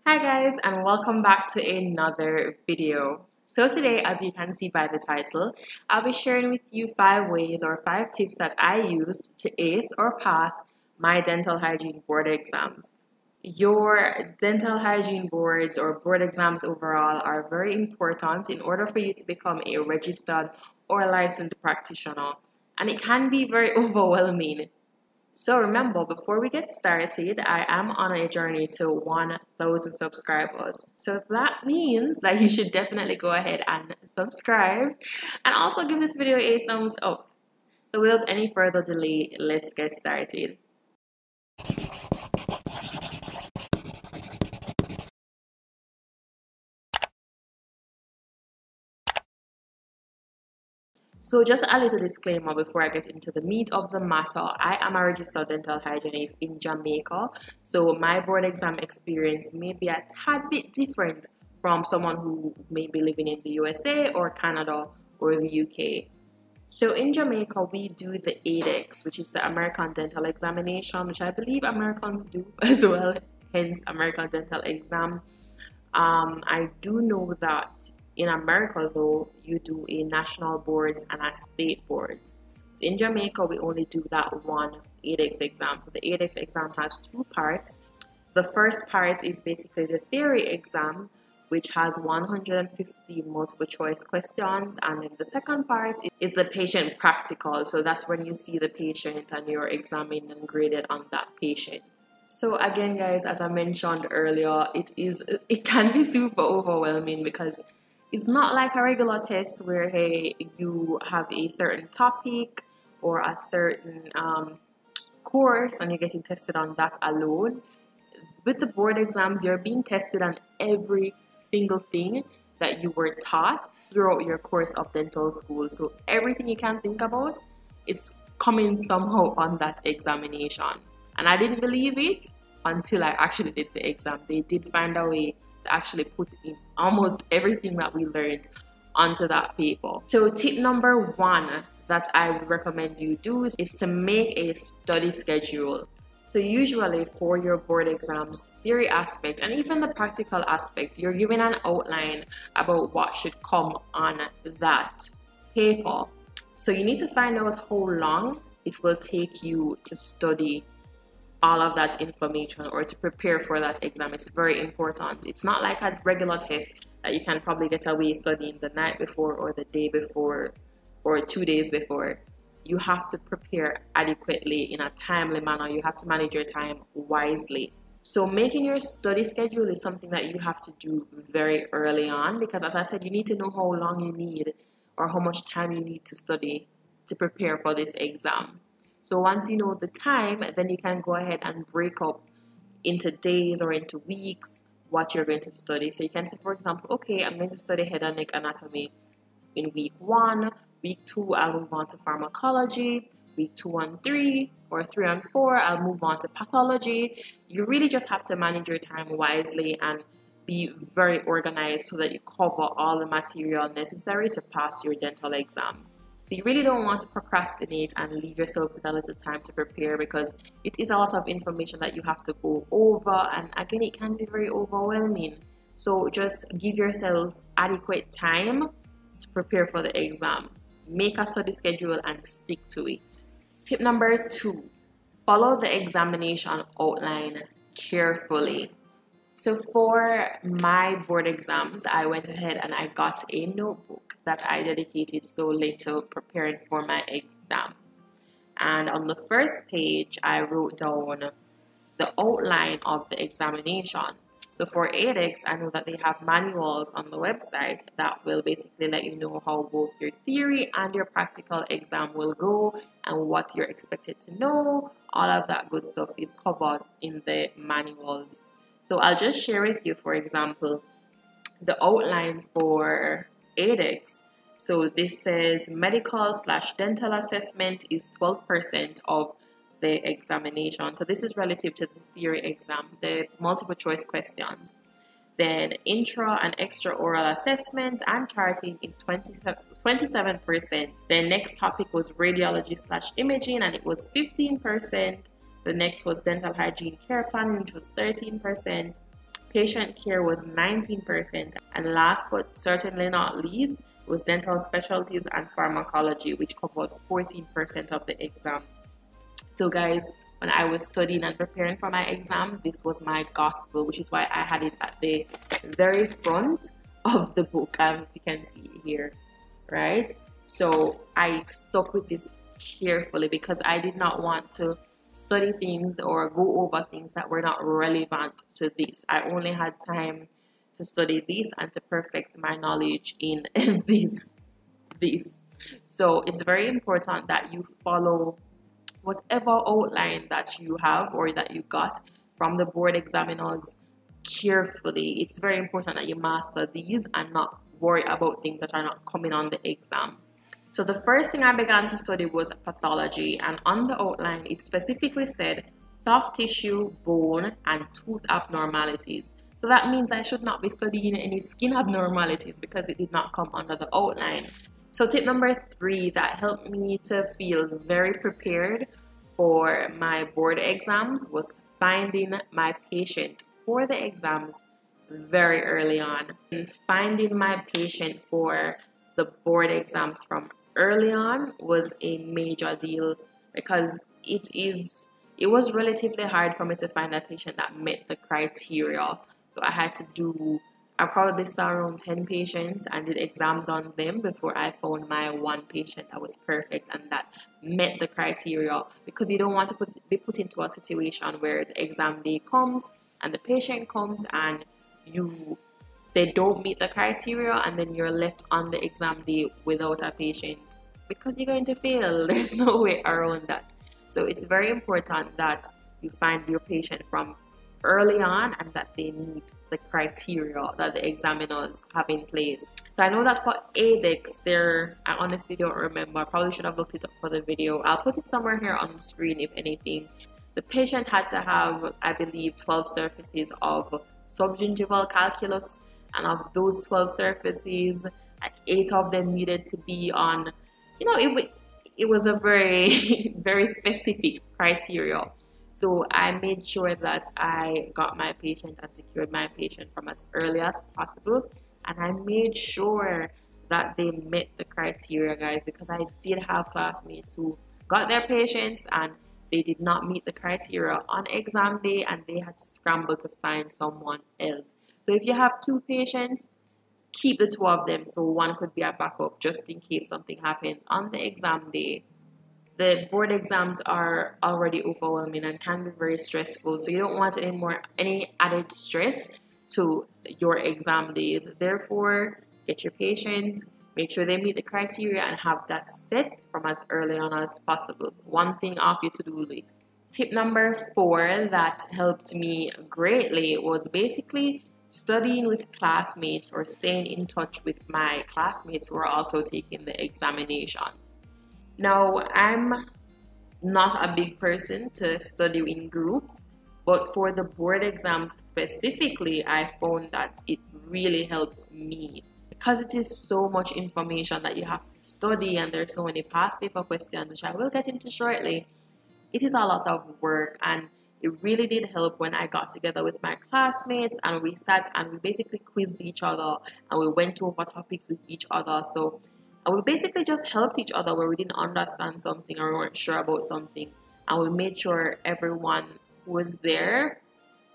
Hi guys, and welcome back to another video. So today, as you can see by the title, I'll be sharing with you 5 ways or 5 tips that I used to ace or pass my dental hygiene board exams. Your dental hygiene boards or board exams overall are very important in order for you to become a registered or licensed practitioner, and it can be very overwhelming. So remember, before we get started, I am on a journey to 1,000 subscribers. So that means that you should definitely go ahead and subscribe and also give this video a thumbs up. So without any further delay, let's get started. So just a little disclaimer before I get into the meat of the matter. I am a registered dental hygienist in Jamaica, so my board exam experience may be a tad bit different from someone who may be living in the USA or Canada or the UK. So in Jamaica, we do the ADEX, which is the American Dental Examination, which I believe Americans do as well, hence American Dental Exam. I do know that in America, though, you do a national boards and a state boards. In Jamaica, we only do that one ADEX exam. So the ADEX exam has 2 parts. The first part is basically the theory exam, which has 150 multiple choice questions. And then the second part is the patient practical. So that's when you see the patient and you're examined and graded on that patient. So again, guys, as I mentioned earlier, it can be super overwhelming because it's not like a regular test where, hey, you have a certain topic or a certain course and you're getting tested on that alone. With the board exams, you're being tested on every single thing that you were taught throughout your course of dental school. So everything you can think about, it's coming somehow on that examination. And I didn't believe it until I actually did the exam. They did find a way to actually put in almost everything that we learned onto that paper. So tip number 1 that I would recommend you do is to make a study schedule. So usually for your board exams, theory aspect and even the practical aspect, you're given an outline about what should come on that paper. So you need to find out how long it will take you to study all of that information or to prepare for that exam. It's very important. It's not like a regular test that you can probably get away studying the night before or the day before or 2 days before. You have to prepare adequately in a timely manner. You have to manage your time wisely. So making your study schedule is something that you have to do very early on because, as I said, you need to know how long you need or how much time you need to study to prepare for this exam. So once you know the time, then you can go ahead and break up into days or into weeks what you're going to study. So you can say, for example, okay, I'm going to study head and neck anatomy in week 1. Week 2, I'll move on to pharmacology. Week 2 and 3, or 3 and 4, I'll move on to pathology. You really just have to manage your time wisely and be very organized so that you cover all the material necessary to pass your dental exams. So you really don't want to procrastinate and leave yourself with a little time to prepare because it is a lot of information that you have to go over, and again, it can be very overwhelming. So just give yourself adequate time to prepare for the exam. Make a study schedule and stick to it. Tip number 2, follow the examination outline carefully. So for my board exams, I went ahead and I got a notebook that I dedicated solely to preparing for my exams. And on the first page, I wrote down the outline of the examination. So for ADEX, I know that they have manuals on the website that will basically let you know how both your theory and your practical exam will go and what you're expected to know. All of that good stuff is covered in the manuals. So I'll just share with you, for example, the outline for ADEX. So this says medical/dental assessment is 12% of the examination. So this is relative to the theory exam, the multiple choice questions. Then intra and extra oral assessment and charting is 27%. The next topic was radiology/imaging and it was 15%. The next was dental hygiene care planning, which was 13%. Patient care was 19%. And last but certainly not least was dental specialties and pharmacology, which covered 14% of the exam. So guys, when I was studying and preparing for my exam, this was my gospel, which is why I had it at the very front of the book, if you can see here, right? So I stuck with this carefully because I did not want to study things or go over things that were not relevant to this. I only had time to study this and to perfect my knowledge in this. So it's very important that you follow whatever outline that you have or that you got from the board examiners carefully. It's very important that you master these and not worry about things that are not coming on the exam. So the first thing I began to study was pathology, and on the outline it specifically said soft tissue, bone, and tooth abnormalities. So that means I should not be studying any skin abnormalities because it did not come under the outline. So tip number 3 that helped me to feel very prepared for my board exams was finding my patient for the exams very early on. And finding my patient for the board exams from early on was a major deal because it was relatively hard for me to find a patient that met the criteria. So I probably saw around 10 patients and did exams on them before I found my one patient that was perfect and that met the criteria, because you don't want to be put into a situation where the exam day comes and the patient comes and they don't meet the criteria and then you're left on the exam day without a patient, because you're going to fail. There's no way around that. So it's very important that you find your patient from early on and that they meet the criteria that the examiners have in place. So I know that for ADEX I honestly don't remember. I probably should have looked it up for the video. I'll put it somewhere here on the screen if anything. The patient had to have, I believe, 12 surfaces of subgingival calculus, and of those 12 surfaces, like 8 of them needed to be on, it was a very very specific criteria. So I made sure that I got my patient and secured my patient from as early as possible. And I made sure that they met the criteria, guys, because I did have classmates who got their patients and they did not meet the criteria on exam day and they had to scramble to find someone else. So if you have 2 patients, keep the 2 of them so one could be a backup just in case something happens on the exam day. The board exams are already overwhelming and can be very stressful, so you don't want any added stress to your exam days. Therefore, get your patient, make sure they meet the criteria, and have that set from as early on as possible. One thing off your to-do list. Tip number 4 that helped me greatly was basically studying with classmates or staying in touch with my classmates who are also taking the examinations. Now, I'm not a big person to study in groups, but for the board exams specifically, I found that it really helped me because it is so much information that you have to study and there's so many past paper questions, which I will get into shortly. It is a lot of work, and it really did help when I got together with my classmates and we sat and we basically quizzed each other and we went over topics with each other. So we basically just helped each other where we didn't understand something or we weren't sure about something, and we made sure everyone who was there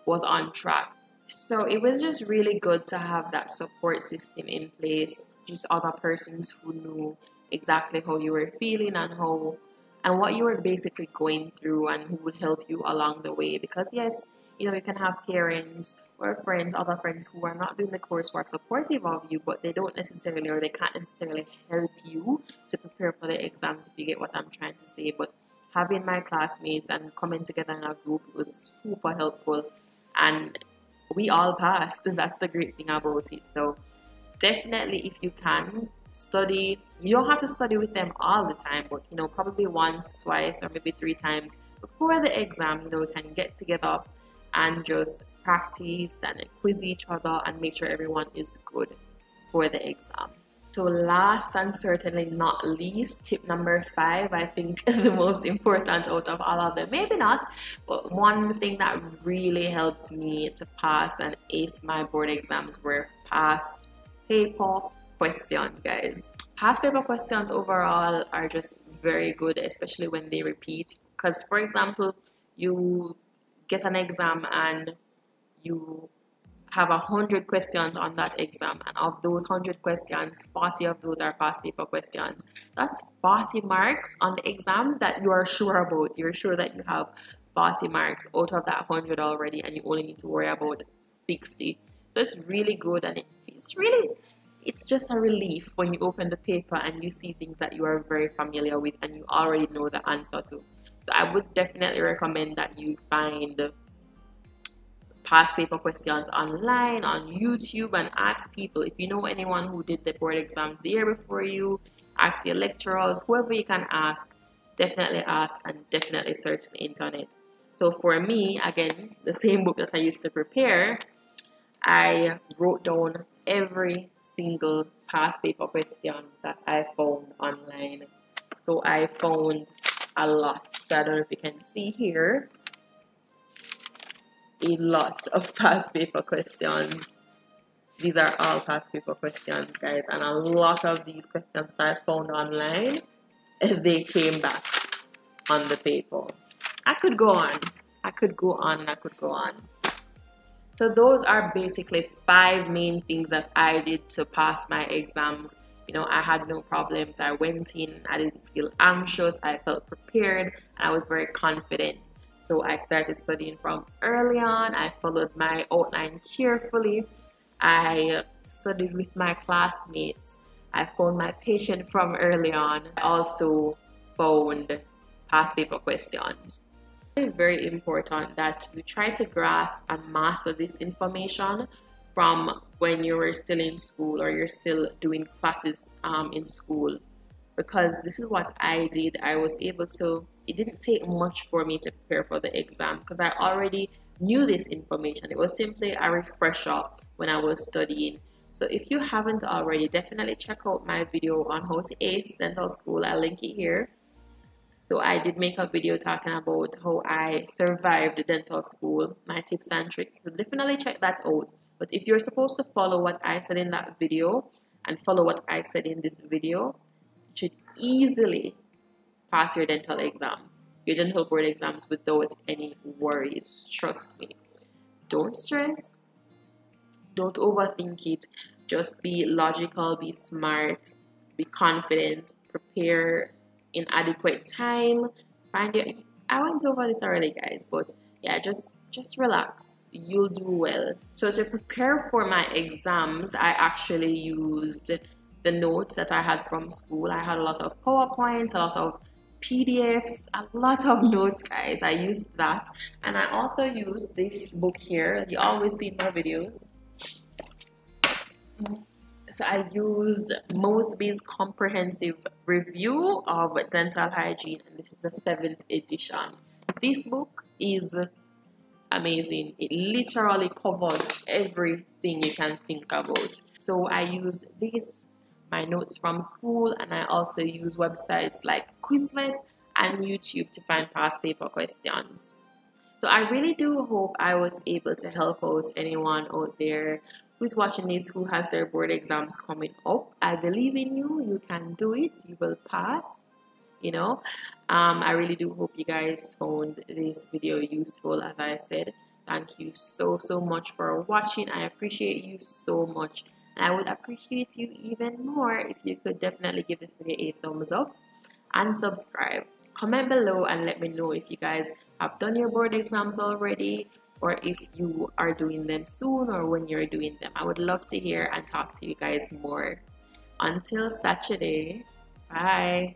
was on track. So it was just really good to have that support system in place, just other persons who knew exactly how you were feeling and what you were basically going through and who would help you along the way. Because yes, you can have parents or friends, other friends who are not doing the course who are supportive of you, but they don't necessarily, or they can't necessarily help you to prepare for the exams, if you get what I'm trying to say. But having my classmates and coming together in a group was super helpful, and we all passed. That's the great thing about it. So definitely, if you can study, you don't have to study with them all the time, but probably once, twice, or maybe 3 times before the exam, you can get together and just practice and quiz each other and make sure everyone is good for the exam. So last and certainly not least, tip number 5, I think the most important out of all of them, maybe not, but one thing that really helped me to pass and ace my board exams were past paper questions, guys. Past paper questions overall are just very good, especially when they repeat. Because, for example, you get an exam and you have 100 questions on that exam, and of those 100 questions, 40 of those are past paper questions. That's 40 marks on the exam that you are sure about. You're sure that you have 40 marks out of that 100 already, and you only need to worry about 60. So it's really good, and it's just a relief when you open the paper and you see things that you are very familiar with and you already know the answer to. So I would definitely recommend that you find past paper questions online on YouTube and ask people. If you know anyone who did the board exams the year before you, ask your lecturers, whoever you can ask, definitely ask and definitely search the internet. So for me, again, the same book that I used to prepare, I wrote down every single past paper question that I found online. So I found a lot. So I don't know if you can see here, a lot of past paper questions. These are all past paper questions, guys, and a lot of these questions that I found online, they came back on the paper. I could go on. So those are basically 5 main things that I did to pass my exams. You know, I had no problems. I went in, I didn't feel anxious, I felt prepared, and I was very confident. So I started studying from early on. I followed my outline carefully. I studied with my classmates. I found my patient from early on. I also found past paper questions. It's very important that you try to grasp and master this information from when you were still in school or you're still doing classes in school, because this is what I did. I was able to, it didn't take much for me to prepare for the exam because I already knew this information. It was simply a refresher when I was studying. So if you haven't already, definitely check out my video on how to ace dental school. I'll link it here. So I did make a video talking about how I survived dental school, my tips and tricks. So definitely check that out. But if you're supposed to follow what I said in that video and follow what I said in this video, you should easily pass your dental exam, your dental board exams without any worries. Trust me. Don't stress. Don't overthink it. Just be logical, be smart, be confident, prepare in adequate time. I went over this already, guys, but yeah, just relax. You'll do well. So to prepare for my exams, I actually used the notes that I had from school. I had a lot of PowerPoints, a lot of PDFs, a lot of notes, guys. I used that, and I also used this book here. You always see in my videos. So I used Mosby's Comprehensive Review of Dental Hygiene, and this is the 7th edition. This book is amazing. It literally covers everything you can think about. So I used this, my notes from school, and I also use websites like Quizlet and YouTube to find past paper questions. So I really do hope I was able to help out anyone out there who's watching this, who has their board exams coming up. I believe in you. You can do it. You will pass. You know, I really do hope you guys found this video useful. As I said, thank you so much for watching. I appreciate you so much, and I would appreciate you even more if you could definitely give this video a thumbs up and subscribe. Comment below and let me know if you guys have done your board exams already, or if you are doing them soon, or when you're doing them. I would love to hear and talk to you guys more. Until Saturday, bye.